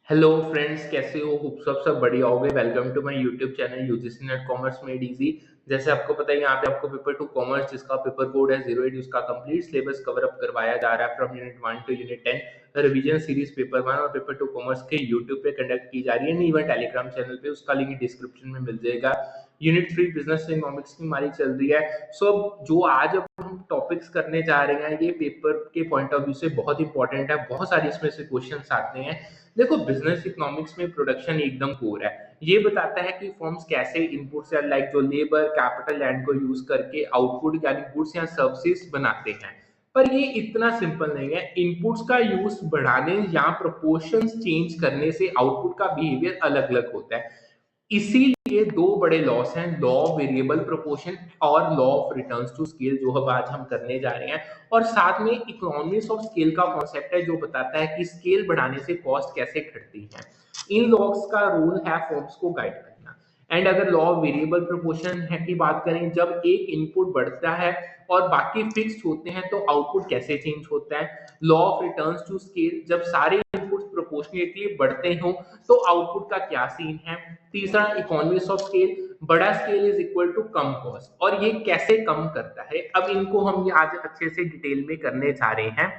Hello friends, कैसे हो? Hope सब बढ़िया होगे। Welcome to my YouTube channel UGC NET commerce made easy. जैसे आपको पता है, यहाँ पे आपको पेपर टू कॉमर्स जिसका पेपर कोड है 08, उसका कंप्लीट सिलेबस कवर अप करवाया जा रहा है from unit 1 to unit 10। Revision series paper 1 और पेपर टू कॉमर्स के यूट्यूब पे कंडक्ट की जा रही है, नहीं इवन टेलीग्राम चैनल पे, उसका लिंक डिस्क्रिप्शन में मिल जाएगा। यूनिट 3 बिजनेस इकोनॉमिक्स की हमारी चल रही है। सो जो आज हम टॉपिक्स करने जा रहे हैं, ये पेपर के पॉइंट ऑफ व्यू से बहुत इंपॉर्टेंट है। बहुत सारे इसमें से क्वेश्चंस आते हैं। देखो, बिजनेस इकोनॉमिक्स में प्रोडक्शन एकदम कोर है। ये बताता है कि फर्म्स कैसे इनपुट्स या लाइक जो लेबर कैपिटल लैंड को यूज करके आउटपुट यानी गुड्स या सर्विसेज बनाते हैं। पर ये इतना सिंपल नहीं है। इनपुट्स का यूज बढ़ाने या प्रोपोर्शंस चेंज करने से आउटपुट का बिहेवियर अलग अलग होता है। इसीलिए दो बड़े लॉस हैं, लॉ ऑफ वेरिएबल प्रोपोर्शन और law of returns to scale, जो अब आज हम करने जा रहे हैं। और साथ में इकोनॉमिक्स ऑफ स्केल का कॉन्सेप्ट है, जो बताता है कि स्केल बढ़ाने से कॉस्ट कैसे घटती है। इन लॉस का रूल है फॉर्म्स को गाइड करना। एंड अगर लॉ ऑफ वेरिएबल प्रोपोर्शन है की बात करें, जब एक इनपुट बढ़ता है और बाकी फिक्स्ड होते हैं तो आउटपुट कैसे चेंज होता है। Law of returns to scale, जब सारे इनपुट्स प्रोपोर्शनेटली बढ़ते हो तो आउटपुट का क्या सीन है। तीसरा, इकोनॉमिक्स ऑफ स्केल, बड़ा स्केल इज इक्वल टू कम कॉस्ट, और ये कैसे कम करता है। अब इनको हम आज अच्छे से डिटेल में करने जा रहे हैं।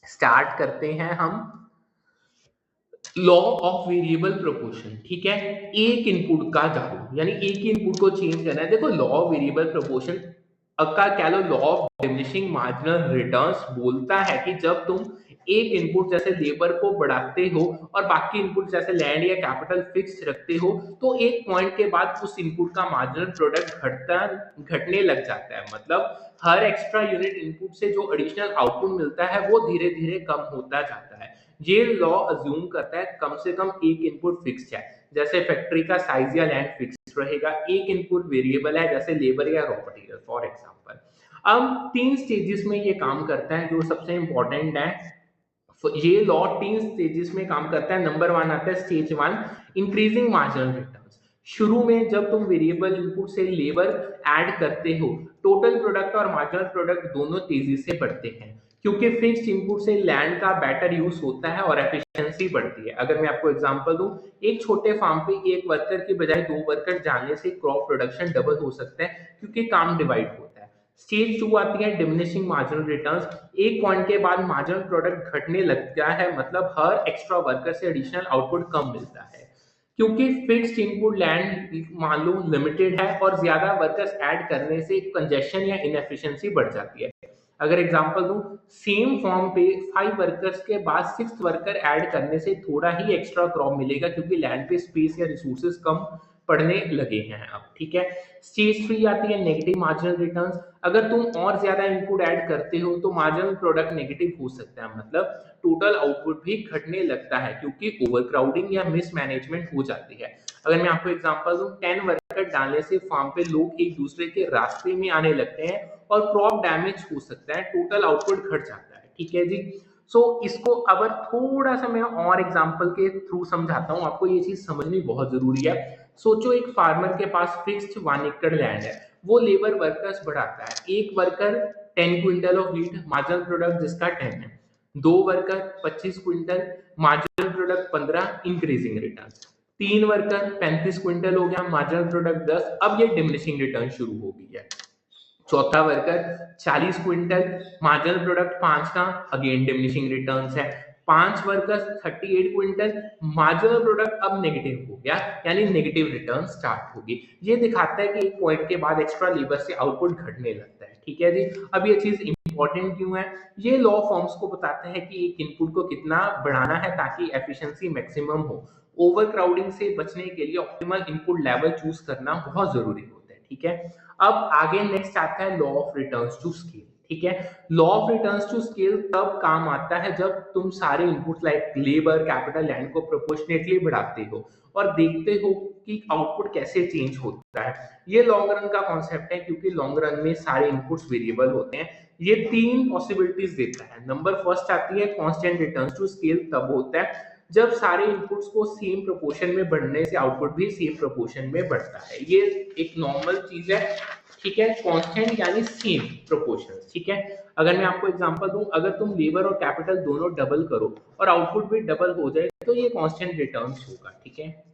स्टार्ट करते हैं हम। लॉ ऑफ वेरिएबल प्रोपोर्शन, ठीक है। एक इनपुट का जादू, यानी एक ही इनपुट को चेंज करना है। देखो, लॉ ऑफ वेरिएबल प्रोपोर्शन का क्या, law of diminishing marginal returns बोलता है कि जब तुम एक इनपुट जैसे लेबर को बढ़ाते हो और बाकी इनपुट जैसे लैंड या कैपिटल फिक्स रखते हो, तो एक पॉइंट के बाद उस इनपुट का मार्जिनल प्रोडक्ट घटने लग जाता है। मतलब हर एक्स्ट्रा यूनिट इनपुट से जो एडिशनल आउटपुट मिलता है वो धीरे धीरे कम होता जाता है। ये लॉ अज्यूम करता है कम से कम एक इनपुट फिक्स्ड है, जैसे फैक्ट्री का साइज या लैंड फिक्स्ड रहेगा। एक इनपुट वेरिएबल है, जैसे लेबर या रॉ मटेरियल फॉर एग्जांपल। अब तीन स्टेजेस में ये काम करता है, जो सबसे इंपॉर्टेंट है। ये लॉ तीन स्टेजेस में काम करता है। नंबर 1 आता है स्टेज 1, इंक्रीजिंग मार्जिनल रिटर्न्स। शुरू में जब तुम वेरिएबल इनपुट से लेबर ऐड करते हो, टोटल प्रोडक्ट और मार्जिनल प्रोडक्ट दोनों तेजी से बढ़ते हैं, क्योंकि फिक्स्ड इनपुट से लैंड का बेटर यूज होता है और एफिशिएंसी बढ़ती है। अगर मैं आपको एग्जांपल दूं, एक छोटे फार्म पे एक वर्कर की बजाय दो वर्कर डालने से क्रॉप प्रोडक्शन डबल हो सकता है, क्योंकि काम डिवाइड होता है। स्टेज 2 आती है डिमिनिशिंग मार्जिनल रिटर्न्स। एक पॉइंट के बाद मार्जिनल प्रोडक्ट घटने लगता है, मतलब हर एक्स्ट्रा वर्कर से एडिशनल आउटपुट कम मिलता है, क्योंकि फिक्स्ड इनपुट लैंड मान लो लिमिटेड है और ज्यादा वर्कर्स ऐड करने से कंजेशन या इनएफिशिएंसी बढ़ जाती है। अगर एग्जांपल दूं, सेम फॉर्म पे 5 वर्कर्स के बाद 6th वर्कर ऐड करने से थोड़ा ही एक्स्ट्रा क्रॉप मिलेगा, क्योंकि लैंड पे स्पेस या रिसोर्सेज कम पड़ने लगे हैं अब, ठीक है। स्टेज 3 आती है नेगेटिव मार्जिनल रिटर्न्स। अगर तुम और ज्यादा इनपुट ऐड करते हो तो मार्जिनल प्रोडक्ट नेगेटिव हो सकता है, मतलब टोटल आउटपुट भी घटने लगता है, क्योंकि ओवरक्राउडिंग या मिसमैनेजमेंट हो जाती है। अगर मैं आपको एग्जांपल दूं, 10 वर्कर डालने से फार्म पे लोग एक दूसरे के रास्ते में आने लगते हैं और क्रॉप डैमेज हो सकता है, टोटल आउटपुट घट जाता है, ठीक है जी। इसको अगर थोड़ा सा मैं और एग्जांपल के थ्रू समझाता हूं आपको, ये चीज समझनी बहुत जरूरी है। सोचो, एक फार्मर के पास फिक्स्ड 1 एकड़ लैंड है। वो लेबर वर्कर्स बढ़ाता है। एक worker 10 quintal of wheat, marginal product जिसका 10 है। दो worker 25 quintal, marginal product 15, increasing return. तीन वर्कर 35 क्विंटल हो गया, मार्जिनल प्रोडक्ट 10। अब ये डिमिनिशिंग रिटर्न शुरू हो गई है। चौथा वर्कर 40 क्विंटल, मार्जिनल प्रोडक्ट 5 का, अगेन डिमिनिशिंग रिटर्न्स है। 5 वर्कर्स 38 क्विंटल, मार्जिनल प्रोडक्ट अब नेगेटिव हो गया, यानी नेगेटिव रिटर्न स्टार्ट होगी। ये दिखाता है कि एक पॉइंट के बाद एक्स्ट्रा लेबर से आउटपुट घटने लगता है, ठीक है जी। अब ये चीज इंपॉर्टेंट क्यों है? ये लॉ फॉर्म्स को बताते हैं कि एक इनपुट को कितना बढ़ाना है ताकि एफिशिएंसी मैक्सिमम हो। ओवर क्राउडिंग से बचने के लिए ऑप्टिमल इनपुट लेवल चूज करना बहुत जरूरी होता है, ठीक है। अब आगे नेक्स्ट आता है law of returns to scale, ठीक है। Law of returns to scale तब काम आता है जब तुम सारे input like labour capital land को प्रोपोर्शनेटली बढ़ाते हो और देखते हो कि आउटपुट कैसे चेंज होता है। ये लॉन्ग रन का कॉन्सेप्ट है, क्योंकि लॉन्ग रन में सारे इनपुट्स वेरिएबल होते हैं। ये तीन पॉसिबिलिटीज देता है। नंबर फर्स्ट आती है कांस्टेंट रिटर्न्स टू स्केल, तब होता है जब सारे इनपुट्स को सेम प्रोपोर्शन में बढ़ने से आउटपुट भी सेम प्रोपोर्शन में बढ़ता है। ये एक नॉर्मल चीज है, ठीक है। कांस्टेंट यानी सेम प्रोपोर्शन, ठीक है। अगर मैं आपको एग्जांपल दूं, अगर तुम लेबर और कैपिटल दोनों डबल करो और आउटपुट भी डबल हो जाए तो ये कांस्टेंट रिटर्न्स होगा, ठीक है।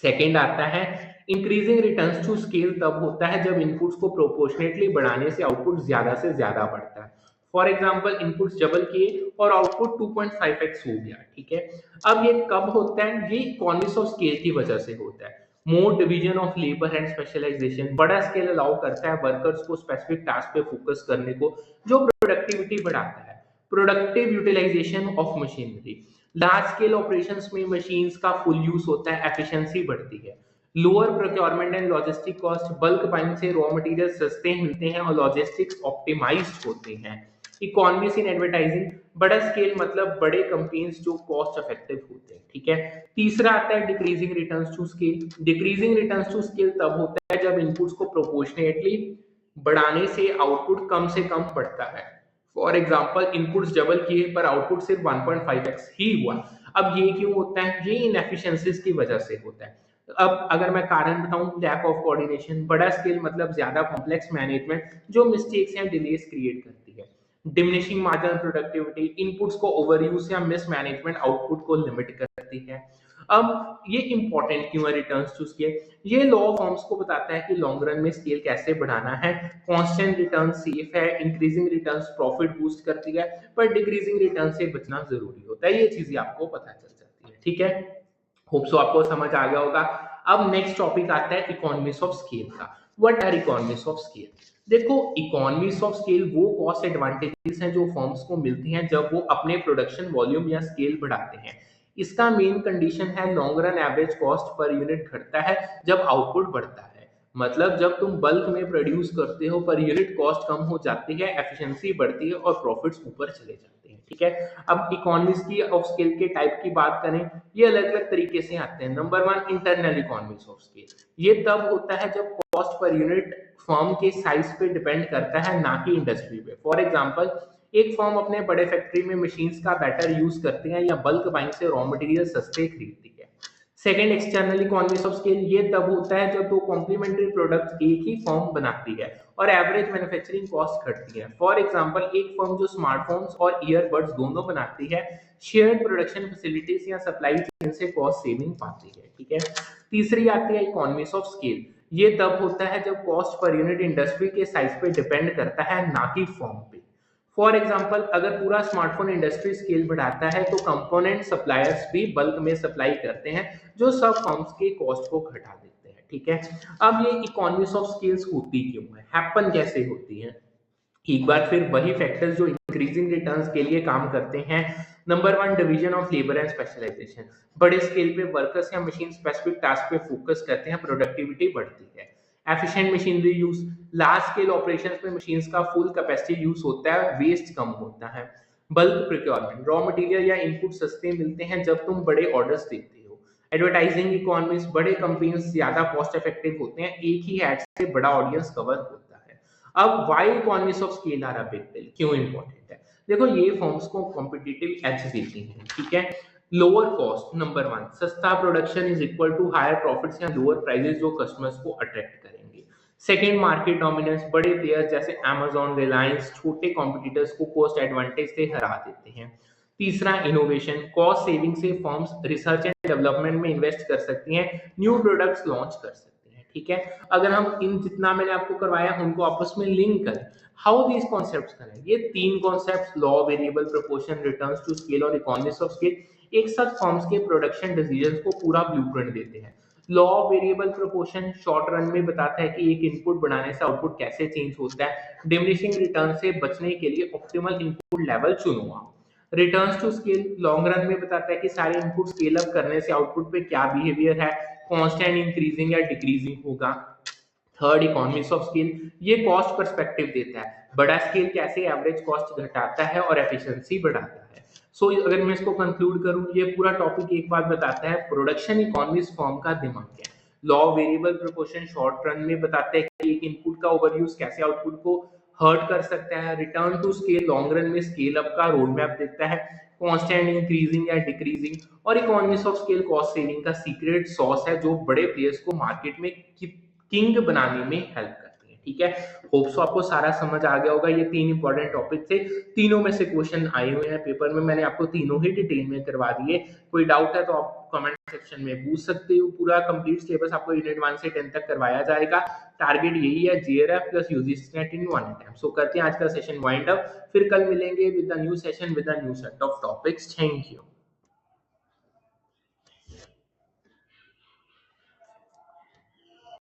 सेकंड आता है इंक्रीजिंग रिटर्न्स टू स्केल, तब होता है जब इनपुट्स को प्रोपोर्शनेटली बढ़ाने से आउटपुट ज्यादा से ज्यादा बढ़ता है। फॉर एग्जांपल इनपुट्स डबल किए और आउटपुट 2.5x हो गया, ठीक है। अब ये कब होता है? ये इकोनॉमिक्स ऑफ स्केल की वजह से होता है। More division of labour and specialisation, बड़ा स्केल अलाउ करता है वर्कर्स को स्पेसिफिक टास्क पे फोकस करने को, जो प्रोडक्टिविटी बढ़ाता है। Productive utilisation of machinery, large scale operations में मशीन्स का फुल यूज होता है, एफिशिएंसी बढ़ती है। Lower procurement and logistic cost, bulk buying से रॉ मटेरियल सस्ते मिलते हैं और लॉजिस्टिक्स ऑप्टिमाइज्ड होते हैं। इकोनॉमिक्स इन एडवर्टाइजिंग, बड़ा स्केल मतलब बड़े कंपनीज जो कॉस्ट इफेक्टिव होते हैं, ठीक है। तीसरा आता है decreasing returns to scale. Decreasing returns to scale तब होता है जब इनपुट्स को प्रोपोर्शनेटली बढ़ाने से आउटपुट कम से कम बढ़ता है। फॉर एग्जाम्पल इनपुट्स डबल किए पर आउटपुट सिर्फ 1.5x ही हुआ। अब ये क्यों होता है? ये इनएफिशिएंसीज की वजह से होता है। अब अगर मैं कारण बताऊं, लैक ऑफ कोऑर्डिनेशन, बड़ा स्केल मतलब ज्यादा कॉम्प्लेक्स मैनेजमेंट जो मिस्टेक्स या डिलेस क्रिएट करती है। डिमिनिशिंग मार्जिनल प्रोडक्टिविटी, इनपुट्स को ओवरयूज या मिसमैनेजमेंट आउटपुट को लिमिट करती है। अब ये इंपॉर्टेंट क्यों है रिटर्न्स टू स्केल? ये लॉ ऑफ फॉर्म्स को बताता है कि लॉन्ग रन में स्केल कैसे बढ़ाना है। कांस्टेंट रिटर्न सेफ है, इंक्रीजिंग रिटर्न्स प्रॉफिट बूस्ट करती है, पर डिक्रीजिंग रिटर्न से बचना जरूरी होता है। ये चीजें आपको पता चल जाती है, ठीक है। होप सो आपको समझ आ गया होगा। अब नेक्स्ट टॉपिक आता है इकोनॉमिक्स ऑफ स्केल का। What are economics of scale? देखो, इकोनॉमिक्स ऑफ स्केल वो कॉस्ट एडवांटेजेस हैं जो फर्म्स को मिलती हैं जब वो अपने प्रोडक्शन वॉल्यूम या स्केल बढ़ाते हैं। इसका मेन कंडीशन है long run average cost per unit घटता है जब आउटपुट बढ़ता है। मतलब जब तुम बल्क में प्रोड्यूस करते हो पर यूनिट कॉस्ट कम हो जाती है, एफिशिएंसी बढ़ती है और प्रॉफिट्स ऊपर चले जाते हैं, ठीक है। अब इकोनॉमिक्स की ऑफ स्केल के टाइप की बात करें, ये अलग अलग तरीके से आते हैं। Number one, internal economics of scale. ये तब होता है जब कॉस्ट पर यूनिट फर्म के साइज पे डिपेंड करता है, ना कि इंडस्ट्री पे। फॉर एग्जांपल एक फर्म अपने बड़े फैक्ट्री में मशीन्स का बेटर यूज करते हैं या बल्क बाइंग से रॉ मटेरियल सस्ते खरीदती है। Second, external economics of scale. ये तब होता है जब दो कॉम्प्लीमेंट्री प्रोडक्ट्स एक ही फर्म बनाती है और एवरेज मैन्युफैक्चरिंग कॉस्ट घटती है। फॉर एग्जांपल एक फर्म जो स्मार्टफोन्स और ईयरबड्स दोनों बनाती है, शेयर्ड प्रोडक्शन फैसिलिटीज या सप्लाई चेन से कॉस्ट सेविंग पाती है, ठीक है। तीसरी आती है इकोनॉमिक्स ऑफ स्केल। ये तब होता है जब कॉस्ट पर यूनिट इंडस्ट्री के साइज पे डिपेंड करता है, ना कि फर्म पे। फॉर एग्जाम्पल अगर पूरा स्मार्टफोन इंडस्ट्री स्केल बढ़ाता है तो कंपोनेंट सप्लायर्स भी बल्क में सप्लाई करते हैं, जो सब फर्म्स के कॉस्ट को घटा देते हैं, ठीक है। अब ये इकोनॉमिक्स ऑफ स्केल्स होती क्यों है, हैपन कैसे होती है? एक बार फिर वही फैक्टर्स जो इंक्रीजिंग रिटर्न्स के लिए काम करते हैं। Number one, division of labour and specialisation. बड़े स्केल पे वर्कर्स या मशीन स्पेसिफिक टास्क पे फोकस करते हैं, प्रोडक्टिविटी बढ़ती है। Efficient machinery use, large scale operations में मशीन्स का फुल कैपेसिटी यूज होता है, वेस्ट कम होता है। बल्क प्रोक्योरमेंट, रॉ मटेरियल या इनपुट सस्ते मिलते हैं जब तुम बड़े ऑर्डर्स देते हो। एडवर्टाइजिंग इकोनॉमिक्स, बड़े कंपनीज ज्यादा कॉस्ट इफेक्टिव होते हैं, एक ही एड से बड़ा ऑडियंस कवर होता है। अब why economics of scale are a big deal, क्यों इंपॉर्टेंट है? देखो, ये फर्म्स को कॉम्पिटिटिव एज देती हैं, ठीक है। लोअर कॉस्ट, नंबर वन, सस्ता production is equal to higher profits या लोअर प्राइसेस जो कस्टमर्स को अट्रैक्ट करेंगे। सेकेंड, मार्केट डोमिनेंस, बड़े प्लेयर्स जैसे अमेजोन, रिलायंस छोटे कॉम्पिटिटर्स को कॉस्ट एडवांटेज से हरा देते हैं। तीसरा, इनोवेशन, कॉस्ट सेविंग से फर्म्स रिसर्च एंड डेवलपमेंट में इन्वेस्ट कर सकती हैं, न्यू प्रोडक्ट्स लॉन्च कर सकती हैं, ठीक है। अगर हम इन जितना मैंने आपको करवाया उनको आपस में लिंक करें, हाउ दीज कॉन्सेप्ट्स करें, ये तीन concepts law, variable proportion, returns to scale और इकोनॉमिक्स ऑफ स्केल एक साथ फर्म्स के प्रोडक्शन डिसीजंस को पूरा ब्लूप्रिंट देते हैं। Law of variable proportion short run में बताता है कि एक इनपुट बढ़ाने से आउटपुट कैसे चेंज होता है। डिमिनिशिंग रिटर्न से बचने के लिए ऑप्टिमल इनपुट लेवल चुनो आप। Returns to scale long run में बताता है कि सारे इनपुट स्केल अप करने से आउटपुट पे क्या बिहेवियर है, कांस्टेंट इंक्रीजिंग या डिक्रीजिंग होगा। थर्ड, इकोनॉमिक्स ऑफ स्केल, ये कॉस्ट पर्सपेक्टिव देता है, बड़ा स्केल कैसे एवरेज कॉस्ट घटाता है और एफिशिएंसी बढ़ाता है। सो अगर मैं इसको कंक्लूड करूं, ये पूरा टॉपिक एक बात बताता है, प्रोडक्शन इकोनॉमिक्स फर्म का दिमाग है। Law variable proportion short run में बताते हैं कि एक इनपुट का ओवरयूज कैसे आउटपुट को हर्ट कर सकता है। Return to scale long run में स्केल अप का रोड मैप देता है, कांस्टेंट इंक्रीजिंग या डिक्रीजिंग। और economics of scale cost saving का सीक्रेट सॉस है जो बड़े प्लेयर्स को मार्केट में किंग बनाने में हेल्प करती है। ठीक है। होप सो आपको सारा समझ आ गया होगा। ये 3 इंपॉर्टेंट टॉपिक थे, तीनों में से क्वेश्चन आए हुए हैं पेपर में, मैंने आपको तीनों ही डिटेल में करवा दिए। कोई डाउट है तो आप कमेंट सेक्शन में पूछ सकते हो। पूरा कंप्लीट सिलेबस आपको यूनिट 1 से 10 तक करवाया जाएगा। टारगेट यही है, JRF plus UGC NET in one attempt. So करते हैं आज का सेशन वाइंड अप, फिर कल मिलेंगे with the new session with the new set of topics. Thank you.